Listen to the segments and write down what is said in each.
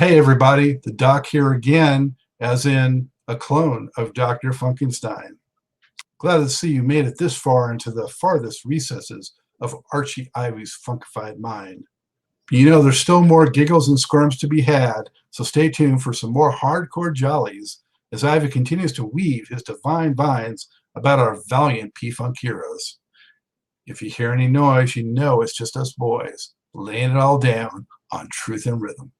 Hey everybody, the doc here again, as in a clone of Dr. Funkenstein. Glad to see you made it this far into the farthest recesses of Archie Ivy's funkified mind. But you know there's still more giggles and squirms to be had, so stay tuned for some more hardcore jollies as Ivy continues to weave his divine vines about our valiant P-Funk heroes. If you hear any noise, you know it's just us boys laying it all down on truth and rhythm.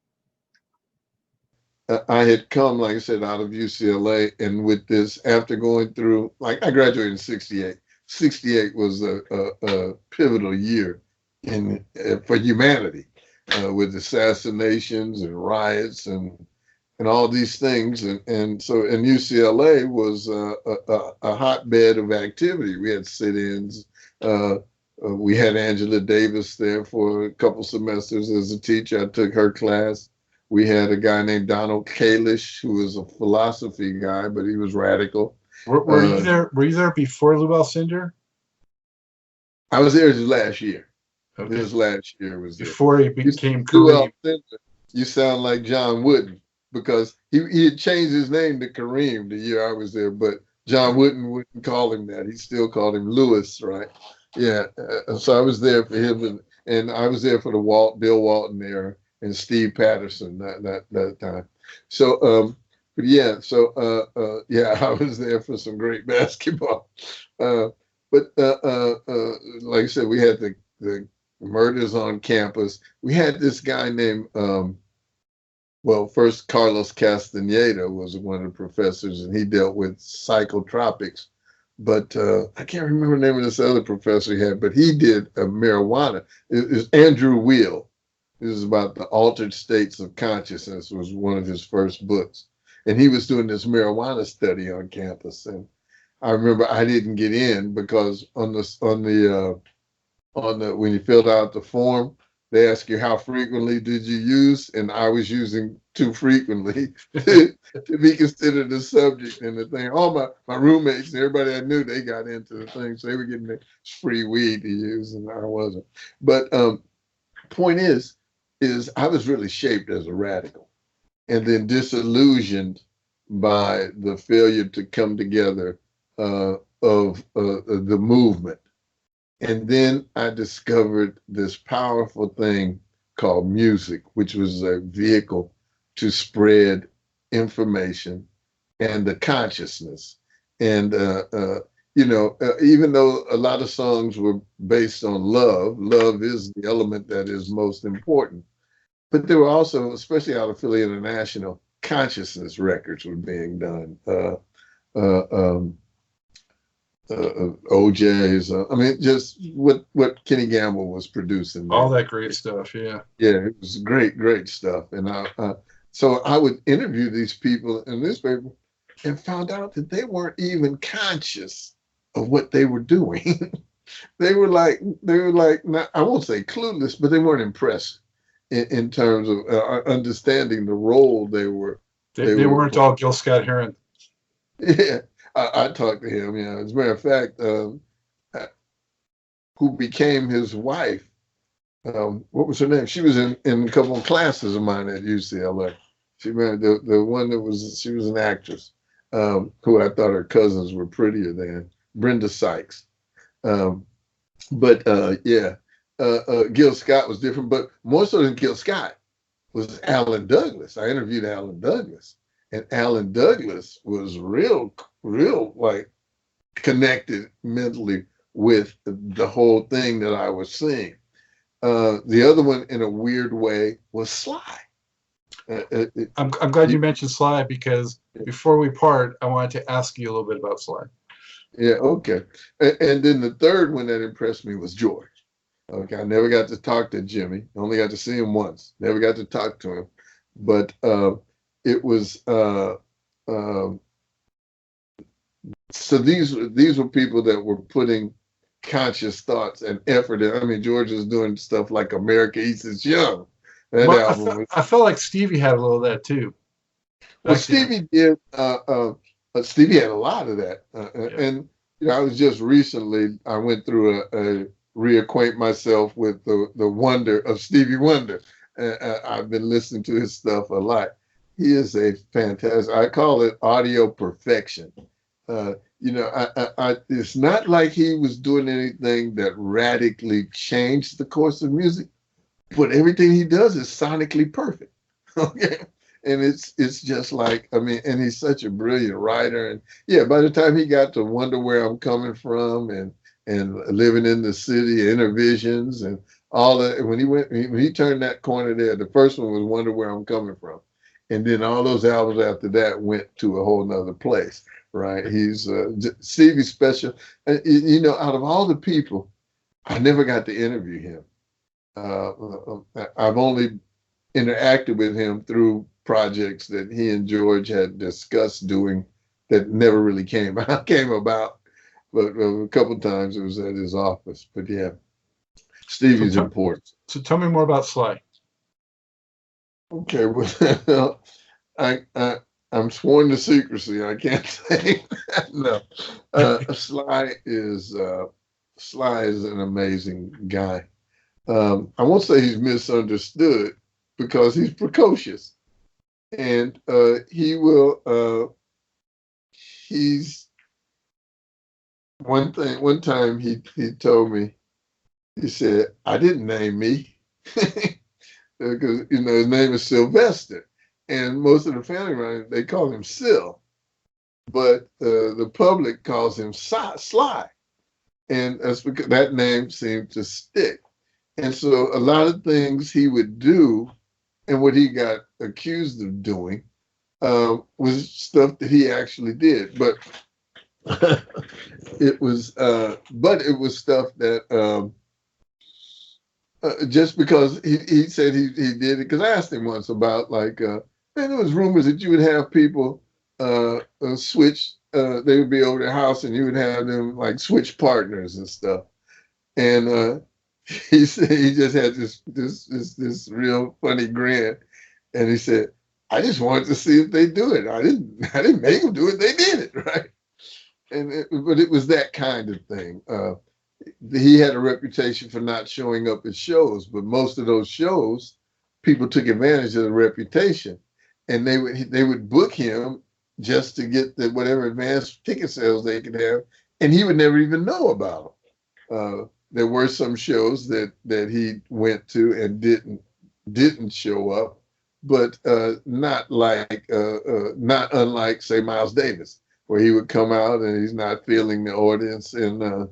I had come, like I said, out of UCLA, and with this, after going through, like I graduated in '68. '68 was a pivotal year for humanity, with assassinations and riots and all these things, and so and UCLA was a hotbed of activity. We had sit-ins. We had Angela Davis there for a couple semesters as a teacher. I took her class. We had a guy named Donald Kalish, who was a philosophy guy, but he was radical. Were you there? Were you there before Lou Alcindor? I was there his last year. Okay. His last year was there. Before he became Kareem. You sound like John Wooden, because he had changed his name to Kareem the year I was there, but John Wooden wouldn't call him that. He still called him Lewis, right? Yeah. So I was there for him, and I was there for the Bill Walton era. And Steve Patterson that time. So but yeah, so yeah, I was there for some great basketball. But like I said, we had the murders on campus. We had this guy named well, first Carlos Castaneda was one of the professors, and he dealt with psychotropics. But I can't remember the name of this other professor he had, but he did marijuana. It was Andrew Weil. This is about the altered states of consciousness, was one of his first books. And he was doing this marijuana study on campus. And I remember I didn't get in because when you filled out the form, they ask you how frequently did you use, and I was using too frequently to be considered a subject in the thing. All my roommates and everybody I knew, they got into the thing, so they were getting free weed to use, and I wasn't. But point is I was really shaped as a radical, and then disillusioned by the failure to come together of the movement. And then I discovered this powerful thing called music, which was a vehicle to spread information and the consciousness. And even though a lot of songs were based on love is the element that is most important. But there were also, especially out of Philly International, consciousness records were being done. OJ's, I mean, just what Kenny Gamble was producing. All that great stuff, yeah. Yeah, it was great stuff. And so I would interview these people in this paper and found out that they weren't even conscious of what they were doing. they were like, not, I won't say clueless, but they weren't impressed in terms of understanding the role they were. They weren't all Gil Scott-Heron. Yeah, I talked to him. Yeah, as a matter of fact, who became his wife? What was her name? She was in a couple of classes of mine at UCLA. She married the one she was an actress, who I thought her cousins were prettier than, Brenda Sykes. Gil Scott was different, but more so than Gil Scott was Alan Douglas. I interviewed Alan Douglas, and Alan Douglas was real like connected mentally with the whole thing that I was seeing. The other one, in a weird way, was Sly. I'm glad you mentioned Sly, because before we part, I wanted to ask you a little bit about Sly. Yeah, okay. And then the third one that impressed me was George. Okay, I never got to talk to Jimmy. Only got to see him once. Never got to talk to him. But it was so these were people that were putting conscious thoughts and effort in. I mean, George was doing stuff like America Eats Its Young. I felt like Stevie had a little of that too. Well, Stevie did. Stevie had a lot of that, and I was just recently. I went through a reacquaint myself with the wonder of Stevie Wonder. I've been listening to his stuff a lot. He is a fantastic, I call it audio perfection. You know, it's not like he was doing anything that radically changed the course of music, but everything he does is sonically perfect. Okay. And it's just like, I mean, and he's such a brilliant writer. And yeah, by the time he got to Wonder Where I'm Coming From and Living in the City, Inner Visions, and all that, when he turned that corner there, the first one was Wonder Where I'm Coming From. And then all those albums after that went to a whole nother place, right? He's Stevie's special. You know, out of all the people, I never got to interview him. I've only interacted with him through projects that he and George had discussed doing that never really came about. But a couple of times it was at his office. But yeah, Stevie's important. So tell me more about Sly. Okay, well, I'm sworn to secrecy. I can't say no. Sly is an amazing guy. I won't say he's misunderstood because he's precocious, and he's one time he told me, he said, I didn't name me because his name is Sylvester, and most of the family around they call him Sil, but the public calls him Sly, and that's because that name seemed to stick. And so a lot of things he would do and what he got accused of doing was stuff that he actually did. But it was stuff that just because he said he did it, because I asked him once about like, man, there was rumors that you would have people switch, they would be over their house and you would have them like switch partners and stuff. And he said he just had this real funny grin, and he said, "I just wanted to see if they do it. I didn't make them do it. They did it, right?" But it was that kind of thing. He had a reputation for not showing up at shows, but most of those shows, people took advantage of the reputation, and they would book him just to get whatever advanced ticket sales they could have, and he would never even know about them. There were some shows that he went to and didn't show up, but not unlike, say, Miles Davis, where he would come out and he's not feeling the audience and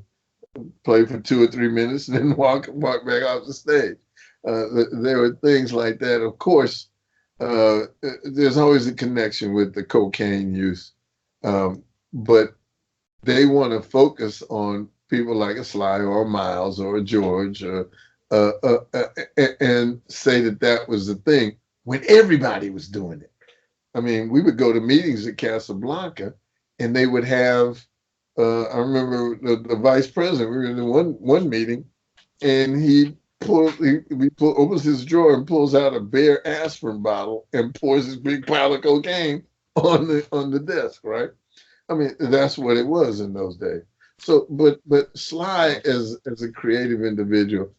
play for 2 or 3 minutes and then walk back off the stage. There were things like that. Of course, there's always a connection with the cocaine use, but they want to focus on people like a Sly or a Miles or a George, and say that was the thing when everybody was doing it. I mean, we would go to meetings at Casablanca, and they would have. I remember the vice president. We were in one meeting, and he opens his drawer and pulls out a bare aspirin bottle and pours this big pile of cocaine on the desk. Right? I mean, that's what it was in those days. So, but Sly as a creative individual,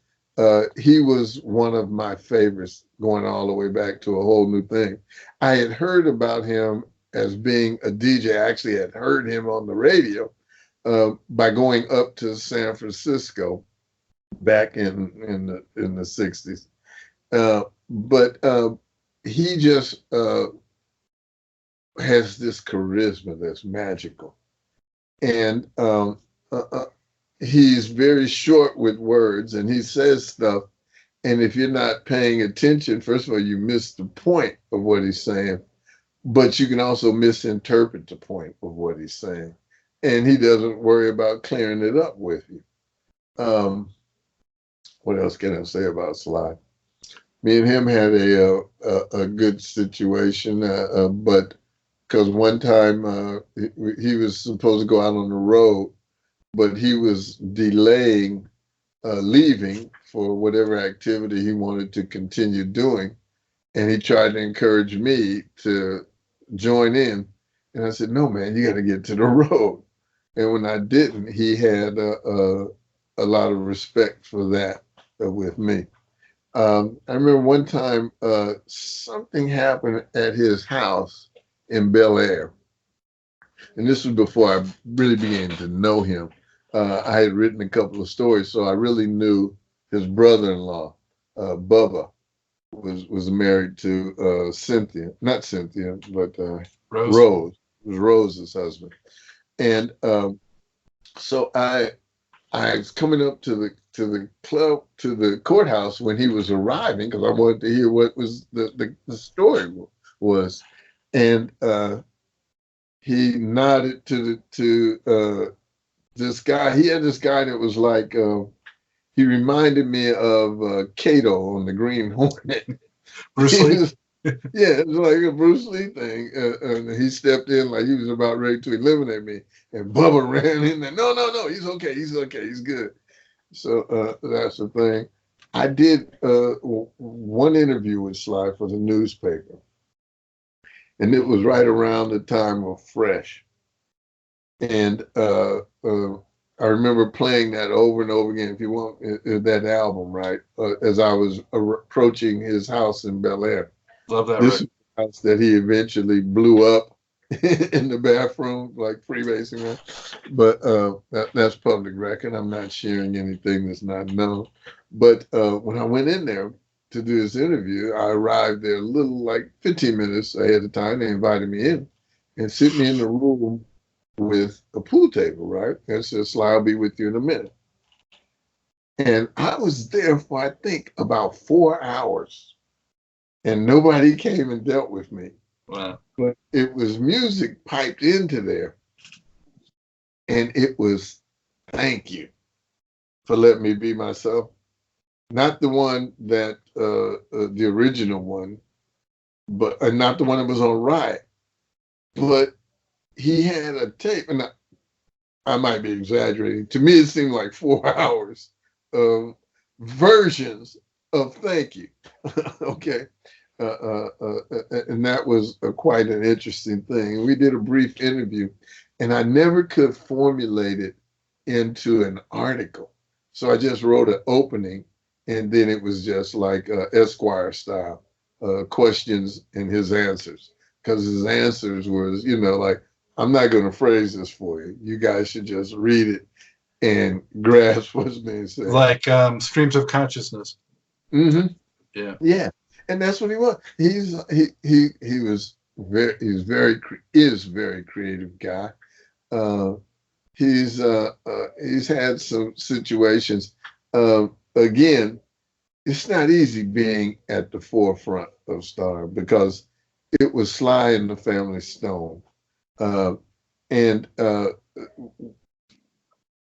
he was one of my favorites, going all the way back to a whole new thing. I had heard about him as being a DJ. I actually had heard him on the radio by going up to San Francisco back in the 60s. But he just has this charisma that's magical. And he's very short with words, and he says stuff. And if you're not paying attention, first of all, you miss the point of what he's saying, but you can also misinterpret the point of what he's saying. And he doesn't worry about clearing it up with you. What else can I say about Sly? Me and him had a good situation, but because one time he was supposed to go out on the road, but he was delaying leaving for whatever activity he wanted to continue doing. And he tried to encourage me to join in. And I said, no, man, you got to get to the road. And when I didn't, he had a lot of respect for that with me. I remember one time something happened at his house in Bel Air, and this was before I really began to know him. I had written a couple of stories, so I really knew his brother-in-law, Bubba, was married to Cynthia, not Cynthia, but Rose. Rose. It was Rose's husband, and so I was coming up to the club, to the courthouse when he was arriving, because I wanted to hear what was the story was, and he nodded to this guy. He had this guy that was like he reminded me of Kato on the Green Hornet. Bruce He Lee. was- yeah, it was like a Bruce Lee thing, and he stepped in like he was about ready to eliminate me, and Bubba ran in there. No, no, no, he's okay, he's okay, he's good. So that's the thing. I did one interview with Sly for the newspaper, and it was right around the time of Fresh. And I remember playing that over and over again. If you want that album, right? As I was approaching his house in Bel Air. Love that This record. house that he eventually blew up in the bathroom, like freebasing that. But that's public record. I'm not sharing anything that's not known. But when I went in there to do this interview, I arrived there a little like 15 minutes ahead of time. They invited me in and sit me in the room with a pool table, right? And said, Sly, I'll be with you in a minute. And I was there for, I think, about 4 hours, and nobody came and dealt with me. Wow. But it was music piped into there, and it was thank you for letting me be myself. Not the one that the original one, but not the one that was on Riot, but he had a tape, and I might be exaggerating. To me, it seemed like 4 hours of versions of thank you. Okay. And that was quite an interesting thing. We did a brief interview, and I never could formulate it into an article. So I just wrote an opening, and then it was just like Esquire style, questions and his answers. Because his answers was, like, I'm not going to phrase this for you. You guys should just read it and grasp what's being said. Like streams of consciousness. Mm-hmm. Yeah. Yeah, and that's what he was. He was very is very creative guy. Uh, he's had some situations. Again, it's not easy being at the forefront of Star because it was Sly and the Family Stone. And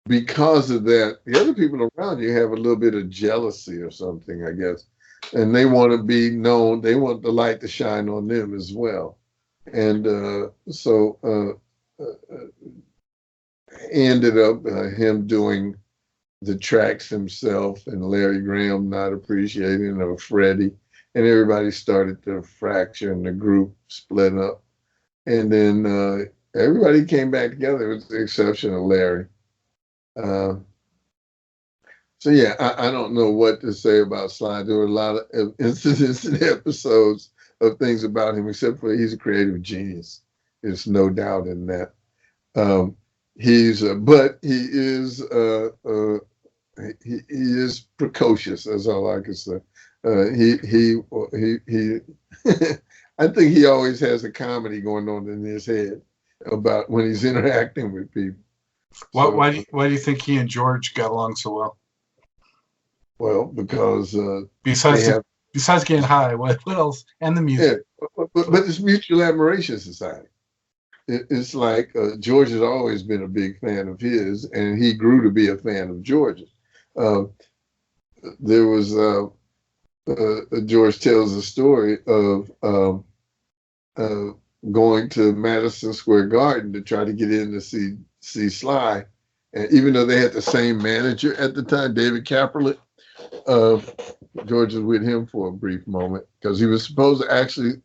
because of that, the other people around you have a little bit of jealousy or something, I guess. And they want to be known, they want the light to shine on them as well. And so ended up him doing the tracks himself, and Larry Graham not appreciating, or Freddie. And everybody started to fracture, and the group split up. And then everybody came back together with the exception of Larry. So yeah, I don't know what to say about Sly. There were a lot of incidents and episodes of things about him, except for he's a creative genius. There's no doubt in that. But he is precocious. That's all I can say. He I think he always has a comedy going on in his head about when he's interacting with people. Why do you think he and George got along so well? Well, because besides getting high, what else? And the music. Yeah, but it's mutual admiration society. It's like George has always been a big fan of his, and he grew to be a fan of George's. There was George tells a story of going to Madison Square Garden to try to get in to see Sly, and even though they had the same manager at the time, David Caperlet, George was with him for a brief moment because he was supposed to actually,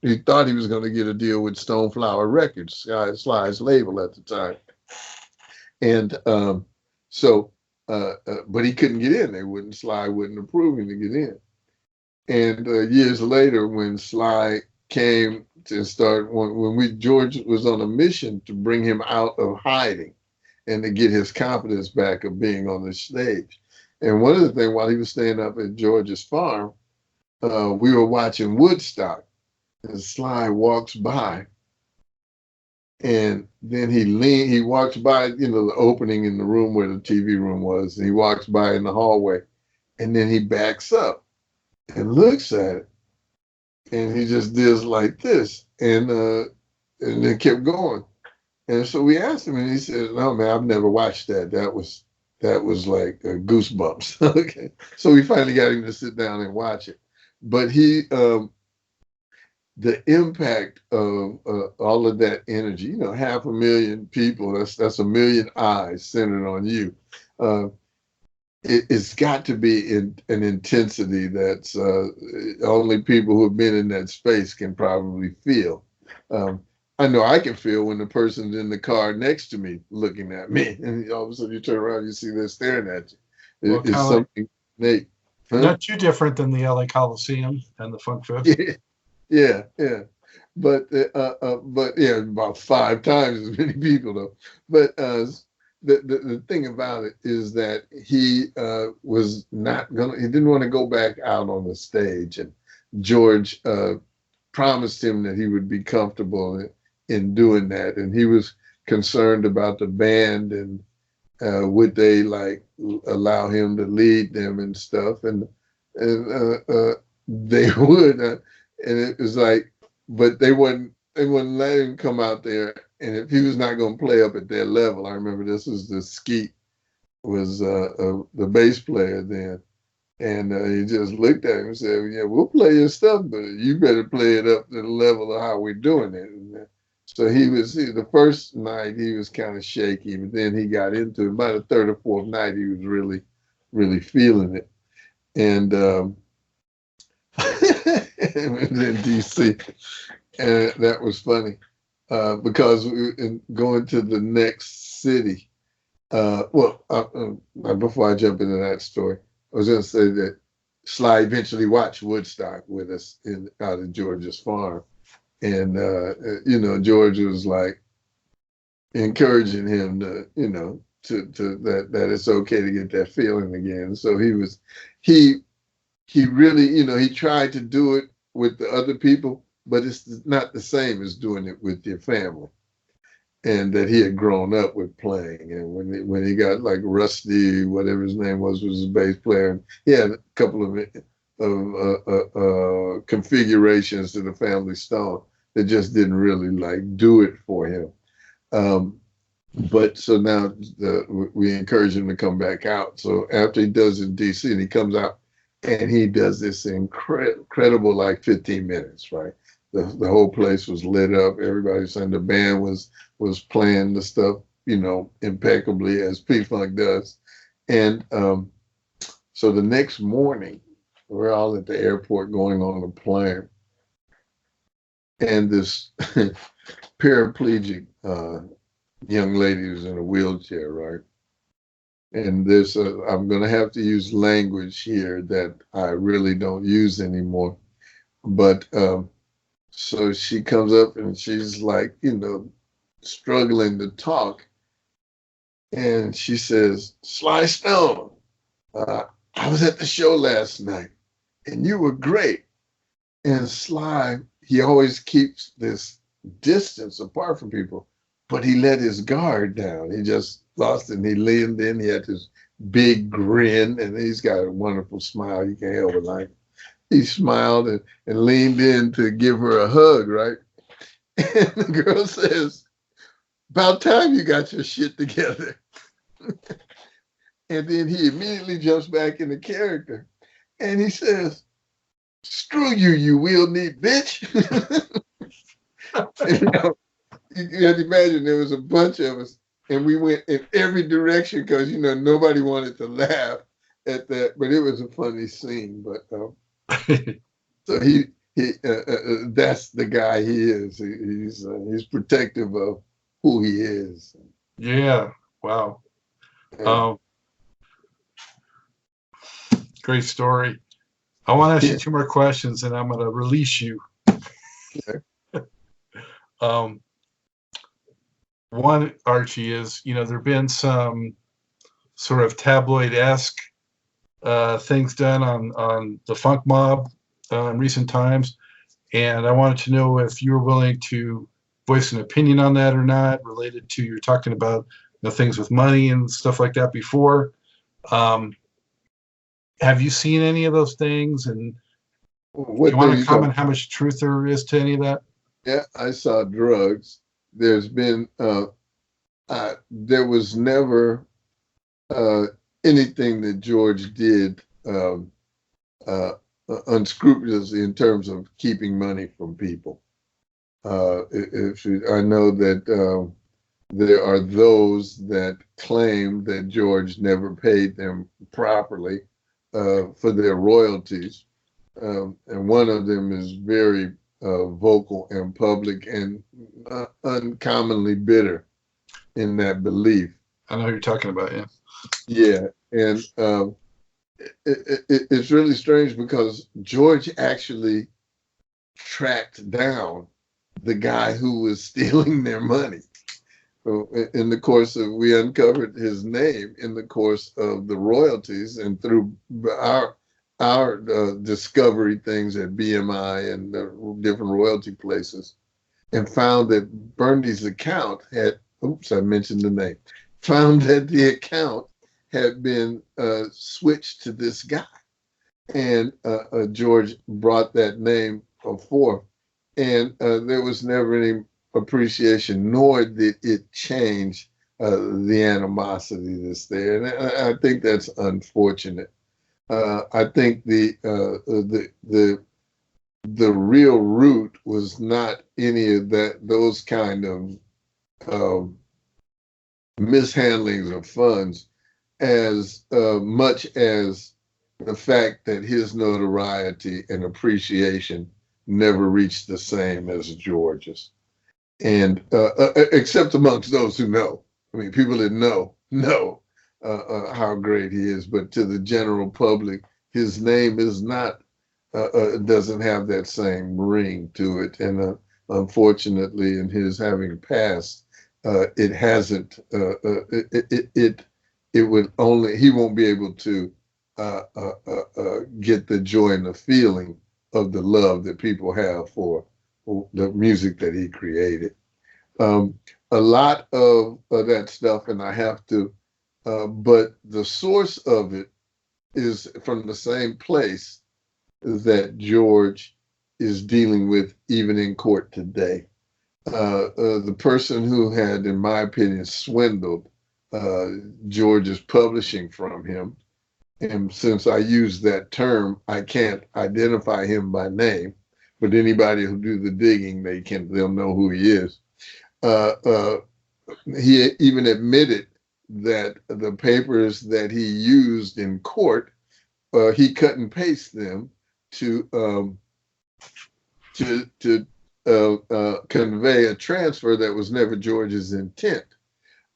he thought he was going to get a deal with Stoneflower Records, Sly's label at the time. And but he couldn't get in. Sly wouldn't approve him to get in. And years later, when Sly came to start, George was on a mission to bring him out of hiding and to get his confidence back of being on the stage. And one of the things, while he was staying up at George's farm, we were watching Woodstock, and Sly walks by, and then he walks by, the opening in the room where the TV room was, and he walks by in the hallway, and then he backs up and looks at it, and he just does like this, and then kept going. And so we asked him, and he said, "No, man, I've never watched that. That was like goosebumps." Okay, so we finally got him to sit down and watch it. But the impact of all of that energy, 500,000 people, that's a million eyes centered on you. It's got to be an intensity that's only people who have been in that space can probably feel. I know I can feel when the person's in the car next to me looking at me, and all of a sudden you turn around, you see they're staring at you. Well, It's something innate. Huh? Not too different than the LA Coliseum and the Funk Fest. Yeah. But yeah, about 5 times as many people though. But the thing about it is that he was not gonna. He didn't want to go back out on the stage, and George promised him that he would be comfortable in doing that, and he was concerned about the band and would they like allow him to lead them and stuff, and they would, and it was like, but they wouldn't let him come out there, and if he was not going to play up at their level. I remember this was the Skeet was the bass player then. And he just looked at him and said, "Yeah, we'll play your stuff, but you better play it up to the level of how we're doing it." And so the first night he was kind of shaky, but then he got into it. By the third or fourth night, he was really, really feeling it. And it was in DC. And that was funny because going to the next city, before I jump into that story, I was going to say that Sly eventually watched Woodstock with us out at George's farm. And, George was like encouraging him to, that it's okay to get that feeling again. So he really, he tried to do it with the other people, but it's not the same as doing it with your family. And that he had grown up with playing. And when he got like Rusty, whatever his name was his bass player, and he had a couple of configurations to the Family Stone that just didn't really like do it for him. But so now we encourage him to come back out. So after he does it in DC, and he comes out and he does this incredible like 15 minutes, right? The whole place was lit up. Everybody saying the band was playing the stuff, impeccably as P-Funk does. And so the next morning, we're all at the airport going on a plane. And this paraplegic young lady was in a wheelchair, right? And this, I'm going to have to use language here that I really don't use anymore. But so she comes up and she's like, struggling to talk. And she says, "Sly Stone, I was at the show last night and you were great." And Sly, he always keeps this distance apart from people, but he let his guard down. He just lost it, and he leaned in. He had this big grin, and he's got a wonderful smile. You can't help it. Like, he smiled and leaned in to give her a hug, right? And the girl says, "About time you got your shit together." And then he immediately jumps back into character. And he says, "Screw you, you wheel-knee bitch." And, you can imagine there was a bunch of us, and we went in every direction because, nobody wanted to laugh at that. But it was a funny scene. But so that's the guy he is. He's protective of who he is. Yeah. Wow. Great story. I want to ask you two more questions, and I'm going to release you. Um, one, Archie, is there have been some sort of tabloid-esque things done on the funk mob in recent times, and I wanted to know if you were willing to voice an opinion on that or not, related to you're talking about things with money and stuff like that before. Have you seen any of those things? And do you want to comment how much truth there is to any of that? Yeah, I saw drugs. There's been there was never anything that George did unscrupulously in terms of keeping money from people. I know that there are those that claim that George never paid them properly for their royalties. And one of them is very vocal and public and uncommonly bitter in that belief. I know who you're talking about, yeah. Yeah, and it's really strange because George actually tracked down the guy who was stealing their money. So in the course of, we uncovered his name in the course of the royalties and through our discovery things at BMI and different royalty places, and found that Bernie's account had, I mentioned the name, found that the account had been switched to this guy. And George brought that name forth. And there was never any appreciation, nor did it change the animosity that's there. And I think that's unfortunate. I think the real root was not any of those kind of mishandlings of funds, as much as the fact that his notoriety and appreciation never reached the same as George's. And except amongst those who know. I mean, people that know how great he is, but to the general public, his name is not, doesn't have that same ring to it. And unfortunately, in his having passed, it hasn't, it would only, he won't be able to get the joy and the feeling of the love that people have for the music that he created. A lot of that stuff, and I have to, but the source of it is from the same place that George is dealing with even in court today. The person who had, in my opinion, swindled George's publishing from him, and since I use that term, I can't identify him by name, but anybody who do the digging, they'll know who he is. He even admitted that the papers that he used in court, he cut and paste them to convey a transfer that was never George's intent.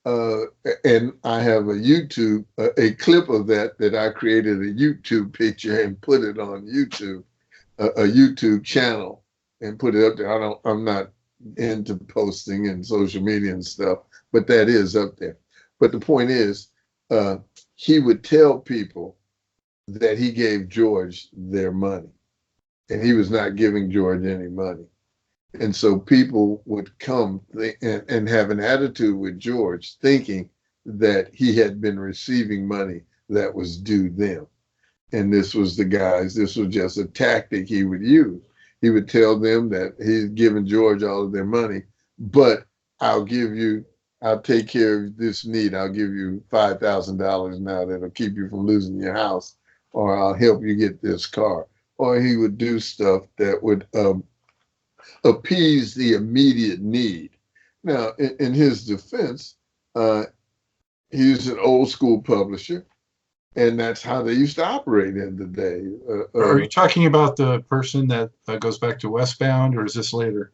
And I have a clip of that I created a YouTube picture and put it on YouTube, a YouTube channel, and put it up there. I'm not into posting and social media and stuff, but that is up there. But the point is, he would tell people that he gave George their money, and he was not giving George any money. And so people would come and have an attitude with George, thinking that he had been receiving money that was due them. And this was just a tactic he would use. He would tell them that he's giving George all of their money, but I'll take care of this need. I'll give you $5,000 now that'll keep you from losing your house, or I'll help you get this car. Or he would do stuff that would appease the immediate need. Now, in his defense, he's an old school publisher, and that's how they used to operate in the day. Are you talking about the person that goes back to Westbound, or is this later?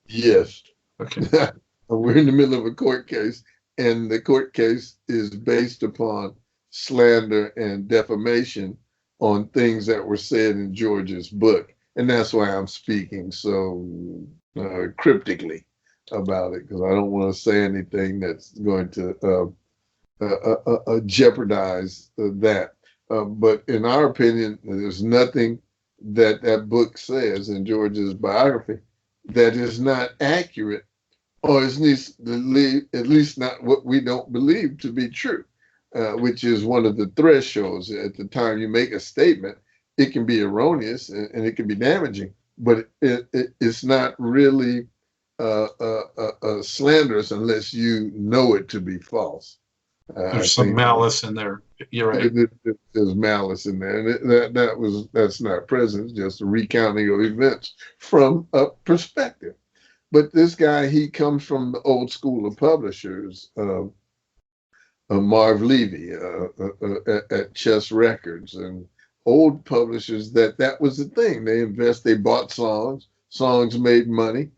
Yes. Okay. We're in the middle of a court case, and the court case is based upon slander and defamation on things that were said in George's book. And that's why I'm speaking so cryptically about it, because I don't want to say anything that's going to jeopardize that. But in our opinion, there's nothing that that book says in George's biography that is not accurate, or at least not what we don't believe to be true, which is one of the thresholds. At the time you make a statement, it can be erroneous and it can be damaging, but it's not really slanderous unless you know it to be false. There's some malice in there. You're right. There's malice in there, and that's not present. It's just a recounting of events from a perspective. But this guy, he comes from the old school of publishers. Marv Levy at Chess Records, and old publishers that was the thing. They bought songs made money.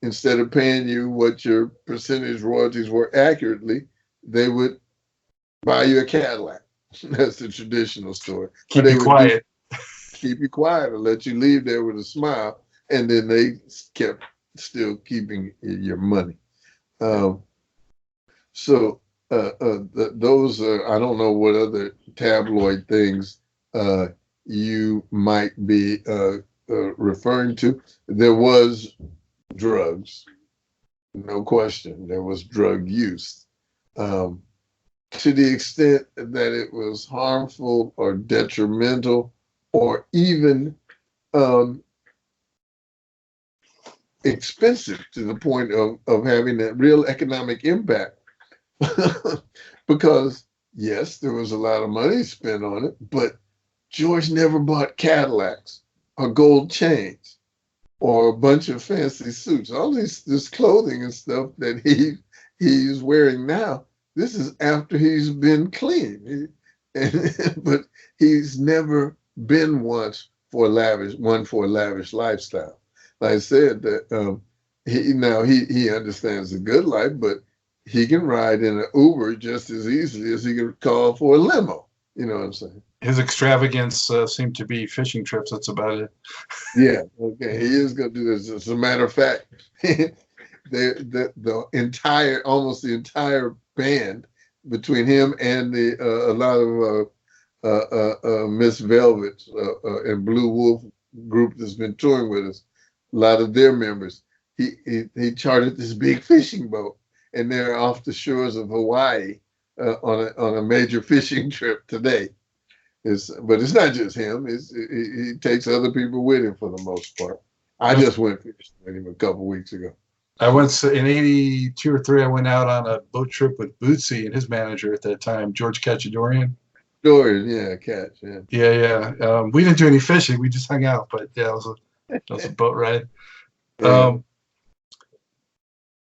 Instead of paying you what your percentage royalties were accurately, they would buy you a Cadillac. That's the traditional story. Keep you quiet. Keep you quiet and let you leave there with a smile, and then they kept still keeping your money. So those are, I don't know what other tabloid things you might be referring to. There was drugs, no question. There was drug use. To the extent that it was harmful or detrimental or even expensive to the point of having a real economic impact. Because yes, there was a lot of money spent on it, but George never bought Cadillacs or gold chains or a bunch of fancy suits. All this clothing and stuff that he's wearing now, this is after he's been clean. But he's never been one for a lavish lifestyle. Like I said, that he understands the good life, but he can ride in an Uber just as easily as he can call for a limo. You know what I'm saying? His extravagance seemed to be fishing trips. That's about it. Yeah, okay. He is going to do this. As a matter of fact, almost the entire band, between him and a lot of Miss Velvet and Blue Wolf group that's been touring with us, a lot of their members, he chartered this big fishing boat, and they're off the shores of Hawaii on a major fishing trip today. But it's not just him. He takes other people with him for the most part. I just went fishing with him a couple weeks ago. I went in 82 or 3. I went out on a boat trip with Bootsy and his manager at that time, George Cachadorian. Dorian, yeah, Catch, yeah. Yeah. We didn't do any fishing. We just hung out. But yeah, it was a boat ride. Yeah.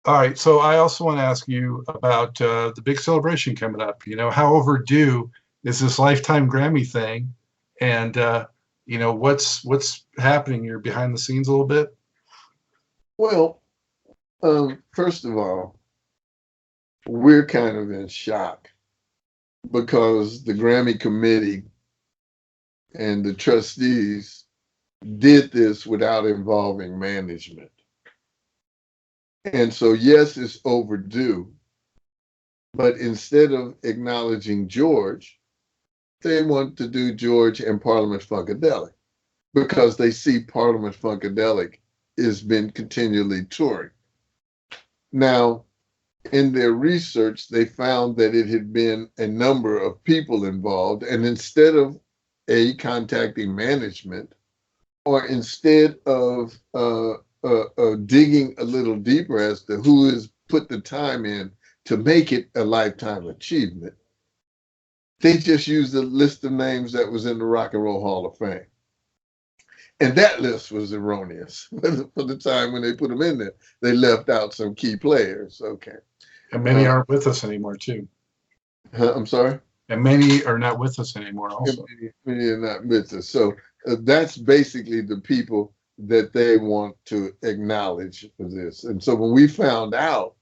All right. So I also want to ask you about the big celebration coming up. How overdue is this Lifetime Grammy thing? And, what's happening here behind the scenes a little bit? Well, first of all, we're kind of in shock because the Grammy committee and the trustees did this without involving management. And so, yes, it's overdue, but instead of acknowledging George, they want to do George and Parliament-Funkadelic because they see Parliament-Funkadelic has been continually touring. Now, in their research, they found that it had been a number of people involved, and instead of contacting management, or instead of digging a little deeper as to who has put the time in to make it a lifetime achievement, they just used the list of names that was in the Rock and Roll Hall of Fame. And that list was erroneous for the time when they put them in there. They left out some key players. Okay. And many aren't with us anymore, too. I'm sorry? And many are not with us anymore also. Many are not with us. So that's basically the people that they want to acknowledge for this. And so when we found out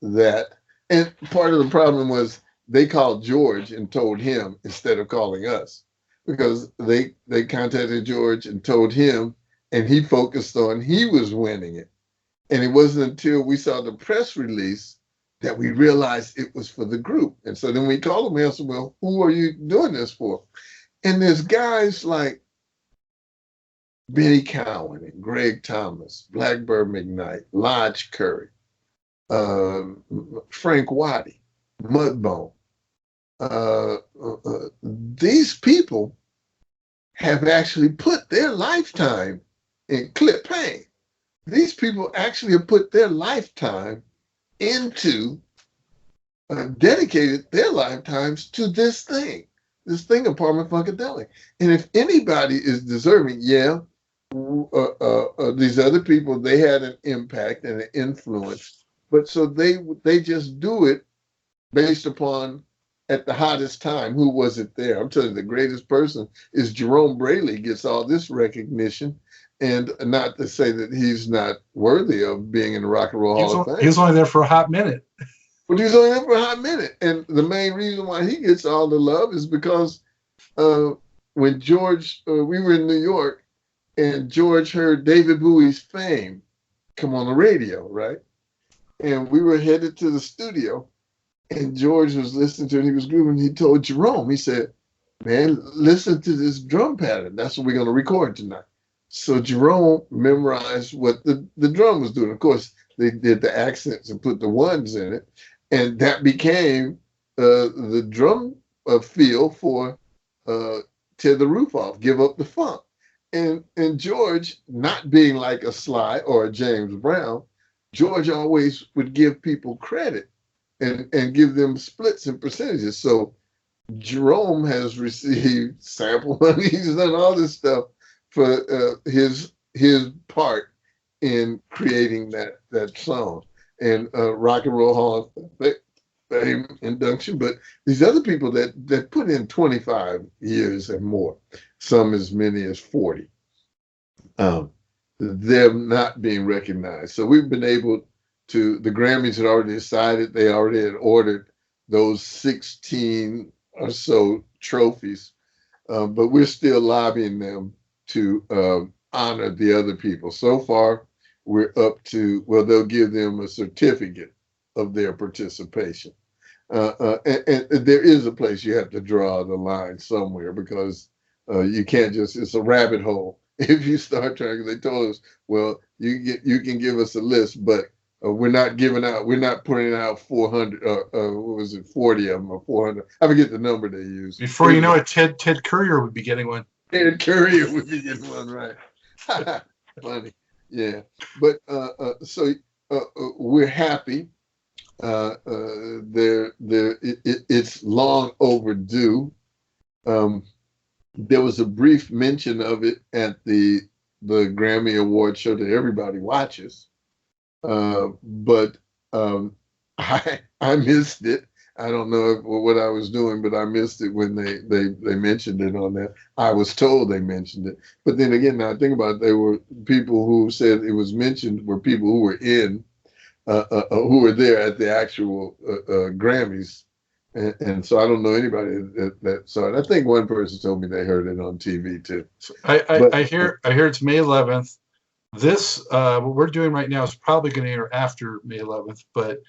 that, and part of the problem was they called George and told him instead of calling us. because they contacted George and told him, and he focused on he was winning it. And it wasn't until we saw the press release that we realized it was for the group. And so then we called him and asked him, well, who are you doing this for? And there's guys like Benny Cowan and Greg Thomas, Blackbird McKnight, Lodge Curry, Frank Waddy, Mudbone. These people have actually put their lifetime in Clip Payne. These people actually have put their lifetime into, dedicated their lifetimes to this thing of Parliament-Funkadelic. And if anybody is deserving, these other people, they had an impact and an influence, but so they just do it based upon at the hottest time, who was it there? I'm telling you, the greatest person is Jerome Braley gets all this recognition, and not to say that he's not worthy of being in the Rock and Roll Hall of Fame. He was only there for a hot minute. But he was only there for a hot minute, and the main reason why he gets all the love is because when George, we were in New York, and George heard David Bowie's Fame come on the radio, right? And we were headed to the studio, and George was listening to it. He was grooving. He told Jerome, he said, man, listen to this drum pattern. That's what we're going to record tonight. So Jerome memorized what the drum was doing. Of course, they did the accents and put the ones in it. And that became the drum feel for Tear the Roof Off, Give Up the Funk. And George, not being like a Sly or a James Brown, George always would give people credit and give them splits and percentages. So Jerome has received sample money. He's done all this stuff for his part in creating that song and Rock and Roll Hall of Fame induction. But these other people that put in 25 years and more, some as many as 40, they're not being recognized. So we've been able to, the Grammys had already decided, they already had ordered those 16 or so trophies, but we're still lobbying them to honor the other people. So far, we're up to, well, they'll give them a certificate of their participation. And there is a place you have to draw the line somewhere, because you can't just, it's a rabbit hole. If you start trying, they told us, well, you can give us a list, but we're not putting out 400, what was it, 40 of them or 400. I forget the number they used. Before you know it, Ted Courier would be getting one. Ted Courier would be getting one, right? Funny, yeah. But so we're happy. It's long overdue. There was a brief mention of it at the Grammy Award show that everybody watches. But I missed it. I don't know what I was doing, but I missed it when they mentioned it on that. I was told they mentioned it. But then again, now I think about it, they were people who said it was mentioned were people who were who were there at the actual Grammys. And so I don't know anybody that saw it. I think one person told me they heard it on TV too. I hear it's May 11th. This what we're doing right now is probably going to air after May 11th, but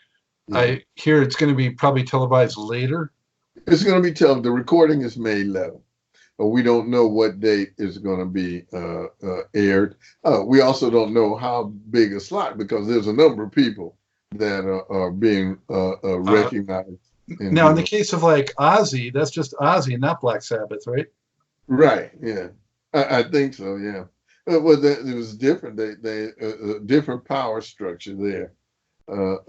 yeah. I hear it's going to be probably televised later. It's going to be televised. The recording is May 11th, but we don't know what date is going to be aired. We also don't know how big a slot, because there's a number of people that are being recognized. Now, in the case of like Ozzy, that's just Ozzy and not Black Sabbath, right? Right. Yeah, I think so. Yeah. Well, it was different. They different power structure there. But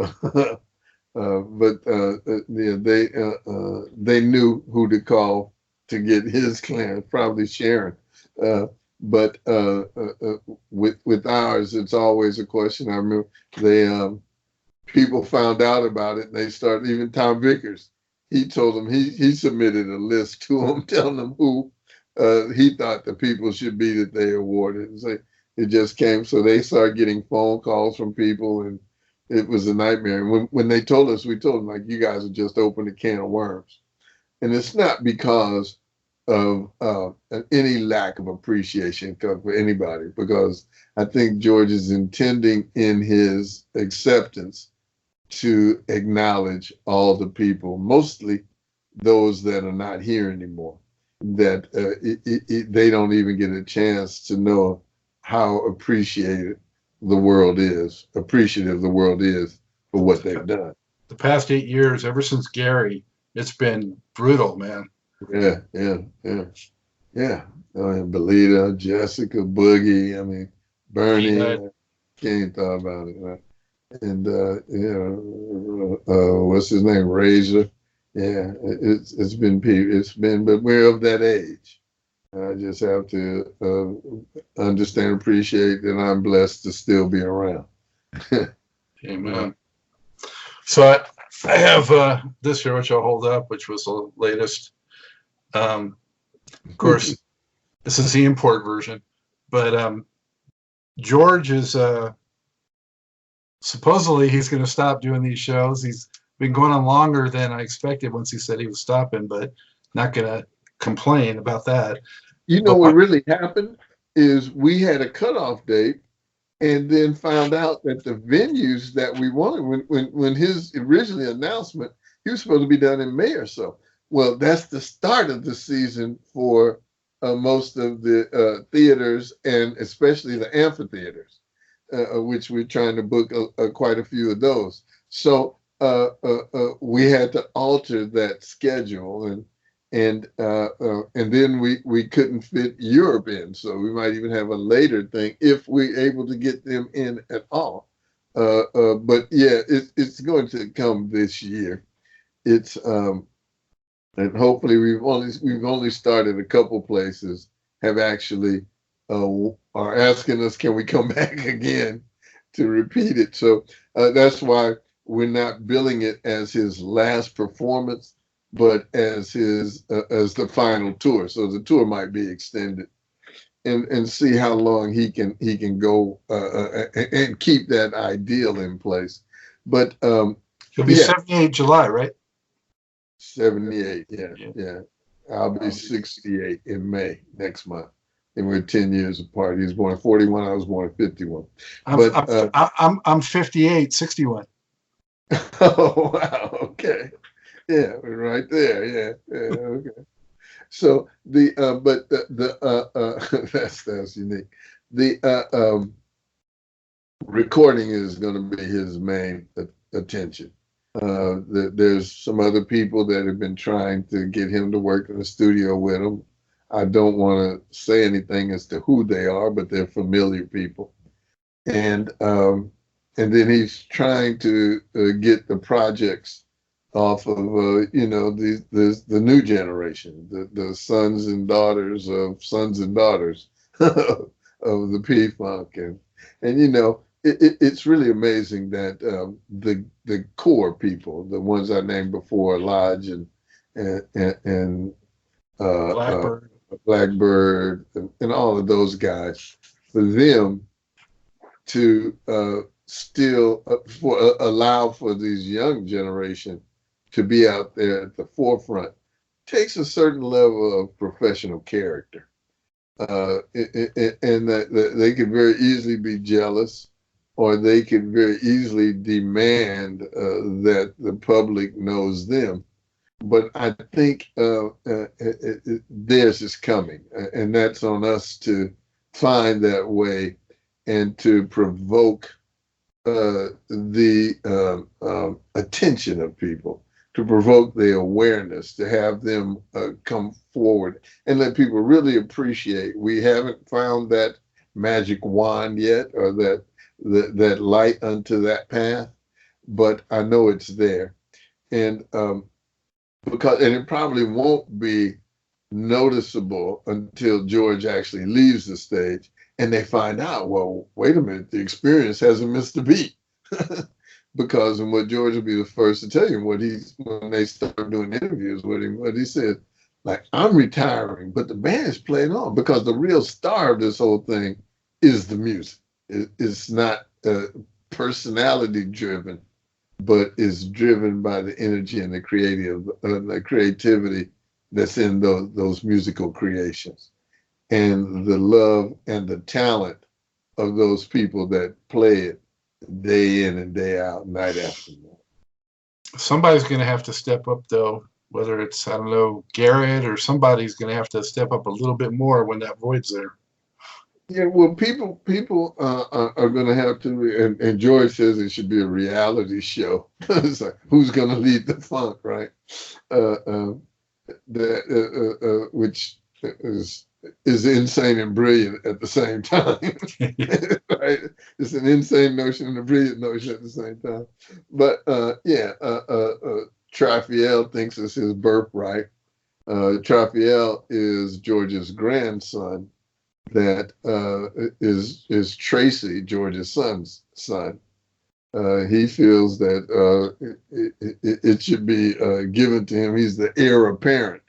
they knew who to call to get his clearance, probably Sharon. But with ours, it's always a question. I remember people found out about it, and they started, even Tom Vickers, he told them, he submitted a list to them telling them who he thought the people should be that they awarded. So it just came, so they started getting phone calls from people, and it was a nightmare. And when they told us, we told them, like, you guys have just opened a can of worms. And it's not because of any lack of appreciation for anybody, because I think George is intending in his acceptance to acknowledge all the people, mostly those that are not here anymore, that they don't even get a chance to know how appreciative the world is for what they've done. The past 8 years, ever since Gary, it's been brutal, man. Yeah. Belita, Jessica, Boogie, I mean, Bernie, can't talk about it, right? And what's his name? Razor. Yeah, it's been, but we're of that age. I just have to understand, appreciate that I'm blessed to still be around. Amen. So I have this here, which I'll hold up, which was the latest. Of course, this is the import version, but George is supposedly he's going to stop doing these shows. He's been going on longer than I expected once he said he was stopping, but not going to complain about that. You know, what really happened is we had a cutoff date and then found out that the venues that we wanted, when his originally announcement, he was supposed to be done in May or so. Well, that's the start of the season for most of the theaters, and especially the amphitheaters, which we're trying to book quite a few of those. So we had to alter that schedule, and then we couldn't fit Europe in, so we might even have a later thing if we're able to get them in at all. But yeah, it's going to come this year. It's and hopefully we've only started a couple places have actually are asking us, can we come back again to repeat it? So that's why we're not billing it as his last performance, but as his as the final tour. So the tour might be extended, and see how long he can go and keep that ideal in place. But he'll be 78 July, right? 78, yeah. I'll be 68 in May next month, and we're 10 years apart. He was born in 41. I was born in 51. I'm 58, 61. Oh wow, okay. Yeah, we're right there. Yeah, okay. So that's unique. The recording is going to be his main attention. There's some other people that have been trying to get him to work in the studio with him. I don't want to say anything as to who they are, but they're familiar people. And then he's trying to get the projects off of the new generation, the sons and daughters of the P-Funk, and you know, it's really amazing that the core people, the ones I named before, Lodge and Blackbird and all of those guys, for them to still allow for these young generation to be out there at the forefront takes a certain level of professional character, and that they could very easily be jealous, or they could very easily demand that the public knows them. But I think theirs is coming, and that's on us to find that way and to provoke the attention of people, to provoke their awareness, to have them come forward and let people really appreciate. We haven't found that magic wand yet, or that light unto that path, but I know it's there. And it probably won't be noticeable until George actually leaves the stage and they find out, well, wait a minute, the experience hasn't missed a beat. Because, and what George will be the first to tell you, when they start doing interviews with him, what he said, like, I'm retiring, but the band's playing on, because the real star of this whole thing is the music. It's not personality driven, but is driven by the energy and the creativity that's in those musical creations, and the love and the talent of those people that play it day in and day out, night after night. Somebody's going to have to step up, though, whether it's, I don't know, Garrett or somebody's going to have to step up a little bit more when that void's there. Yeah, well, people are going to have to, and George says it should be a reality show. It's like, who's going to lead the funk, right? Which is insane and brilliant at the same time. Right? It's an insane notion and a brilliant notion at the same time. But Trafiel thinks it's his birthright. Trafiel is George's grandson. That is Tracy, George's son's son. He feels that it should be given to him. He's the heir apparent.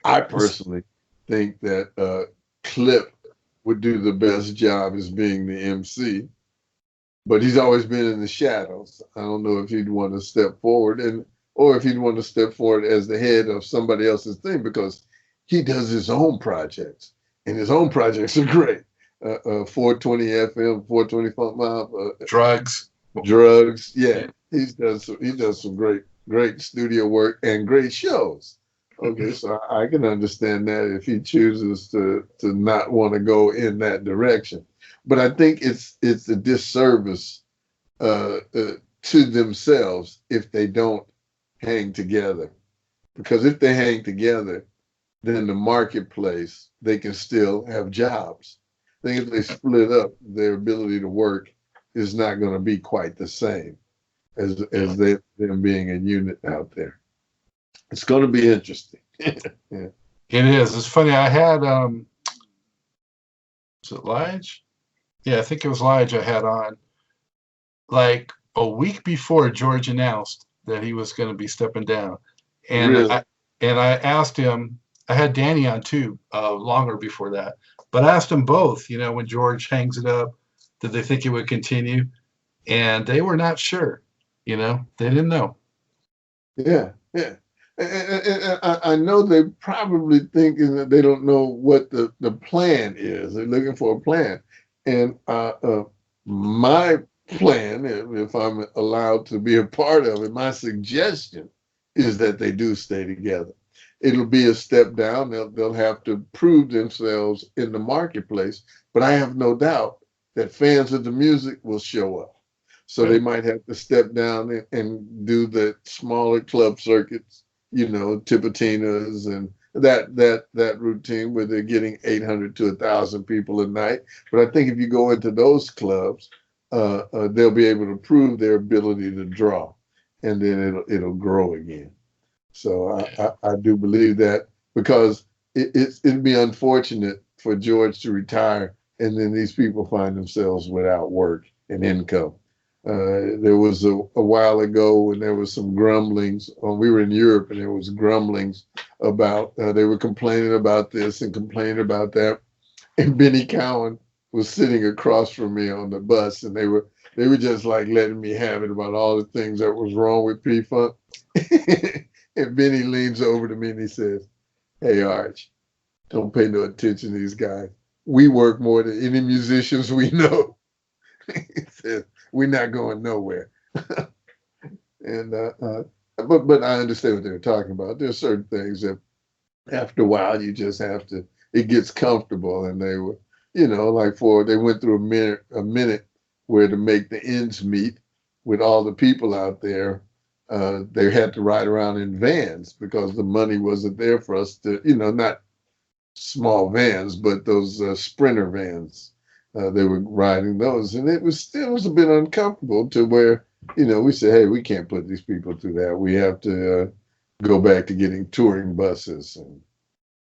I personally think that Clip would do the best job as being the MC, but he's always been in the shadows. I don't know if he'd want to step forward or if he'd want to step forward as the head of somebody else's thing, because he does his own projects, and his own projects are great. 420 FM, 420 Funk Mob, drugs. Yeah, he does some great studio work and great shows. Okay, so I can understand that if he chooses to not want to go in that direction. But I think it's a disservice to themselves if they don't hang together, because if they hang together, then the marketplace, they can still have jobs. I think if they split up, their ability to work is not going to be quite the same as them being a unit out there. It's going to be interesting. Yeah. It is. It's funny. I had, was it Lige? Yeah, I think it was Lige I had on like a week before George announced that he was going to be stepping down. And Really? I asked him, I had Danny on too, longer before that. But I asked them both, when George hangs it up, did they think it would continue? And they were not sure. They didn't know. Yeah. And I know they probably thinking that they don't know what the plan is. They're looking for a plan. And my plan, if I'm allowed to be a part of it, my suggestion is that they do stay together. It'll be a step down. They'll have to prove themselves in the marketplace. But I have no doubt that fans of the music will show up. So they might have to step down and do the smaller club circuits, Tipitinas and that routine where they're getting 800 to 1,000 people a night. But I think if you go into those clubs, they'll be able to prove their ability to draw, and then it'll grow again. So I do believe that, because it'd be unfortunate for George to retire and then these people find themselves without work and income. There was a while ago when there was some grumblings. We were in Europe, and there was grumblings about, they were complaining about this and complaining about that. And Benny Cowan was sitting across from me on the bus, and they were just like letting me have it about all the things that was wrong with P-Funk. And Benny leans over to me and he says, "Hey, Arch, don't pay no attention to these guys. We work more than any musicians we know." He says, "We're not going nowhere." And but I understand what they were talking about. There's certain things that after a while you just have to. It gets comfortable, and they were, they went through a minute where to make the ends meet with all the people out there. They had to ride around in vans because the money wasn't there for us to, not small vans, but those Sprinter vans. They were riding those, and it was a bit uncomfortable to where, we said, hey, we can't put these people through that. We have to go back to getting touring buses,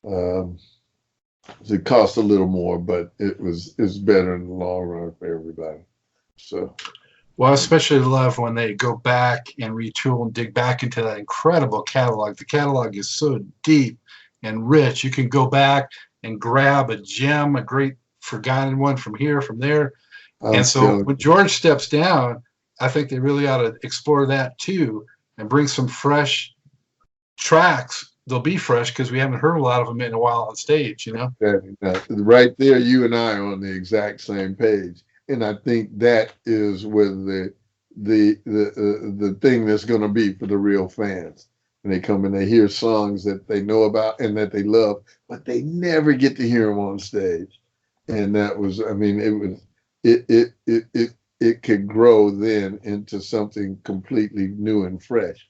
and it cost a little more, but it's better in the long run for everybody. So. Well, I especially love when they go back and retool and dig back into that incredible catalog. The catalog is so deep and rich. You can go back and grab a gem, a great forgotten one from here, from there. And so when George steps down, I think they really ought to explore that too and bring some fresh tracks, they'll be fresh because we haven't heard a lot of them in a while on stage, you know? Right there, you and I are on the exact same page. And I think that is where the thing that's going to be for the real fans. And they come and they hear songs that they know about and that they love, but they never get to hear them on stage. And that was, I mean, it could grow then into something completely new and fresh,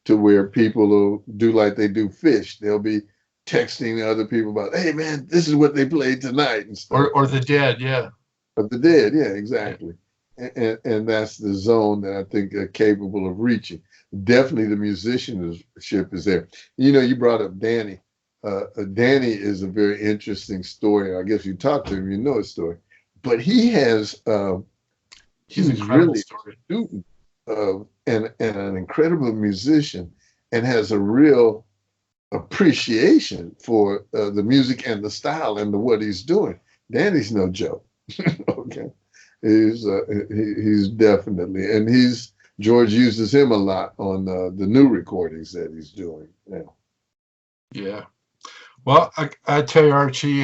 to where people will do like they do Fish. They'll be texting other people about, hey man, this is what they played tonight and stuff. Or the Dead, yeah. Of the Dead, yeah, exactly. And that's the zone that I think they're capable of reaching. Definitely the musicianship is there. You know, you brought up Danny. Danny is a very interesting story. I guess you talked to him, you know his story. But he has, he's really story. A student and an incredible musician, and has a real appreciation for the music and the style and what he's doing. Danny's no joke. Okay, he's definitely, and George uses him a lot on the new recordings that he's doing now. Yeah. Well, I tell you, Archie,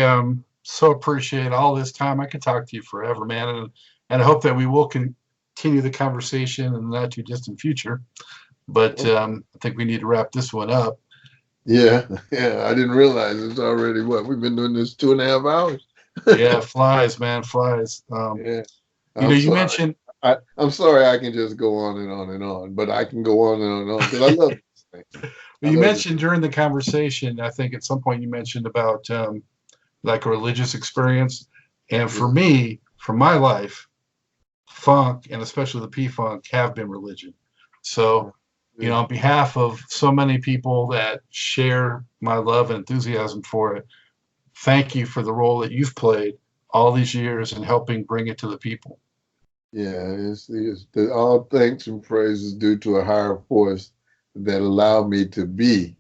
so appreciate all this time. I could talk to you forever, man, and I hope that we will continue the conversation in the not too distant future. But I think we need to wrap this one up. Yeah, I didn't realize it's already we've been doing this 2.5 hours. Yeah, flies, man, flies. Yeah. You know, you mentioned. I'm sorry, I can just go on and on and on, but I can go on and on and on because I love this thing. Well, you mentioned during the conversation, I think at some point you mentioned about like a religious experience. And for me, for my life, funk, and especially the P-Funk, have been religion. So, you know, on behalf of so many people that share my love and enthusiasm for it, thank you for the role that you've played all these years in helping bring it to the people. Yeah, all thanks and praises due to a higher force that allowed me to be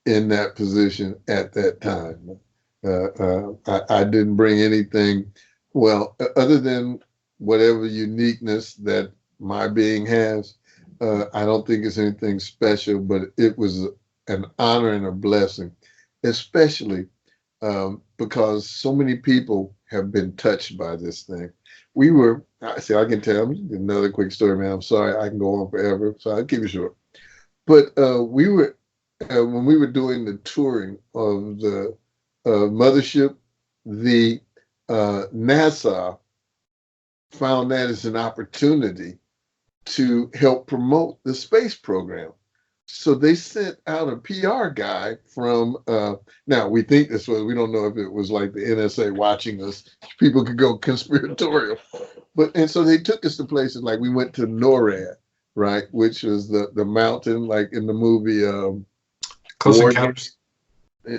in that position at that time. I didn't bring anything, well, other than whatever uniqueness that my being has. I don't think it's anything special, but it was an honor and a blessing, especially because so many people have been touched by this thing. I can tell another quick story, man. I'm sorry, I can go on forever, so I'll keep it short. But when we were doing the touring of the Mothership, the NASA found that as an opportunity to help promote the space program. So they sent out a PR guy from, now we think this was, we don't know if it was like the NSA watching us, people could go conspiratorial. And so they took us to places like, we went to NORAD, right? Which was the mountain, like in the movie, Close Encounters.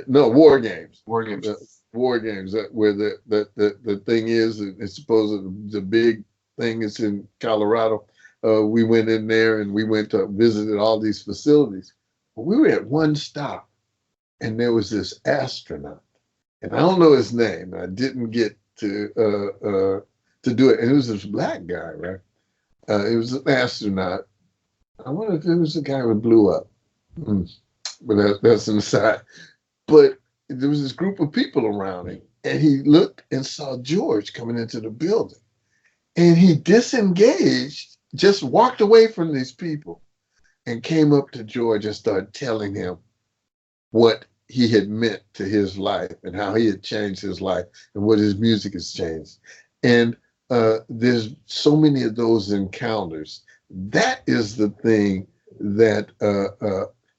War Games. War Games. War Games, where the thing is, it's supposed the big thing is in Colorado. We went in there and we went to visit all these facilities. But we were at one stop, and there was this astronaut, and I don't know his name. I didn't get to do it, and it was this black guy, right? It was an astronaut. I wonder if it was the guy who blew up. But that's an aside. But there was this group of people around him, and he looked and saw George coming into the building, and he disengaged, just walked away from these people and came up to George and started telling him what he had meant to his life and how he had changed his life and what his music has changed. And there's so many of those encounters. That is the thing that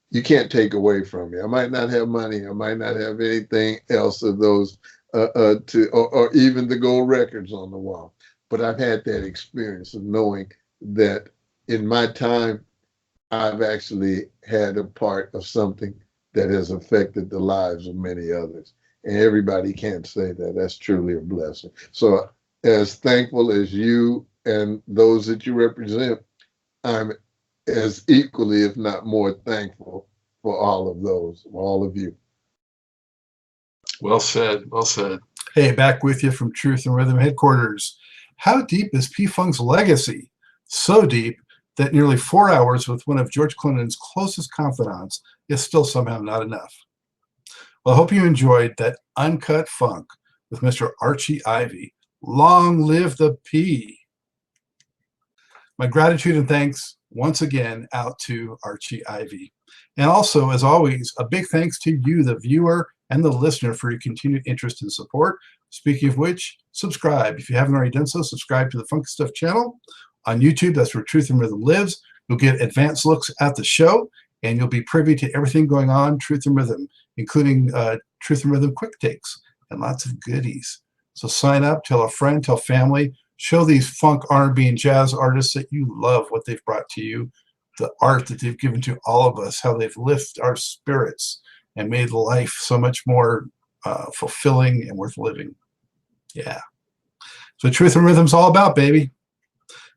you can't take away from me. I might not have money. I might not have anything else of those or even the gold records on the wall. But I've had that experience of knowing that in my time, I've actually had a part of something that has affected the lives of many others. And everybody can't say that. That's truly a blessing. So as thankful as you and those that you represent, I'm as equally, if not more, thankful for all of those, all of you. Well said. Well said. Hey, back with you from Truth and Rhythm headquarters. How deep is P-Funk's legacy? So deep that nearly 4 hours with one of George Clinton's closest confidants is still somehow not enough. Well, I hope you enjoyed that uncut funk with Mr. Archie Ivy. Long live the P. My gratitude and thanks once again out to Archie Ivy. And also, as always, a big thanks to you, the viewer and the listener, for your continued interest and support. Speaking of which, subscribe. If you haven't already done so, subscribe to the Funky Stuff channel on YouTube. That's where Truth and Rhythm lives. You'll get advanced looks at the show, and you'll be privy to everything going on Truth and Rhythm, including Truth and Rhythm quick takes and lots of goodies. So sign up, tell a friend, tell family, show these funk, R&B, and jazz artists that you love what they've brought to you, the art that they've given to all of us, how they've lifted our spirits and made life so much more fulfilling and worth living. Yeah. So Truth and Rhythm's all about, baby.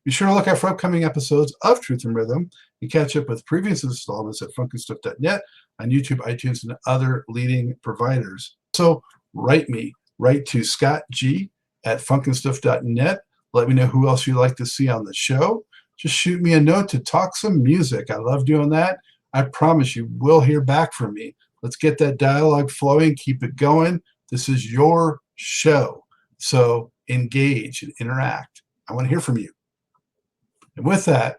Be sure to look out for upcoming episodes of Truth and Rhythm and catch up with previous installments at funkystuff.net, on YouTube, iTunes, and other leading providers. So write to Scott G at funkystuff.net. Let me know who else you'd like to see on the show. Just shoot me a note to talk some music. I love doing that. I promise you will hear back from me. Let's get that dialogue flowing. Keep it going. This is your show. So engage and interact. I want to hear from you. And with that,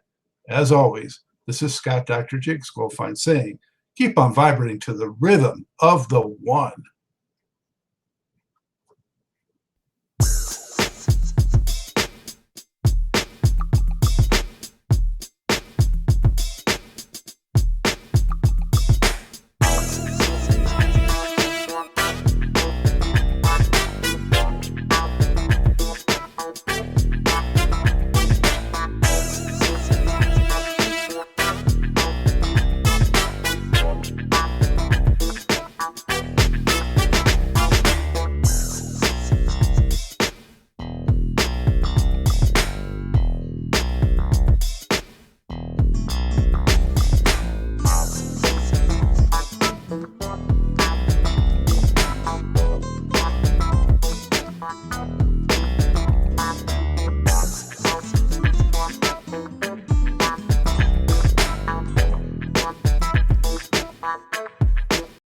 as always, this is Scott Dr. Jigs Goldfine saying, keep on vibrating to the rhythm of the one.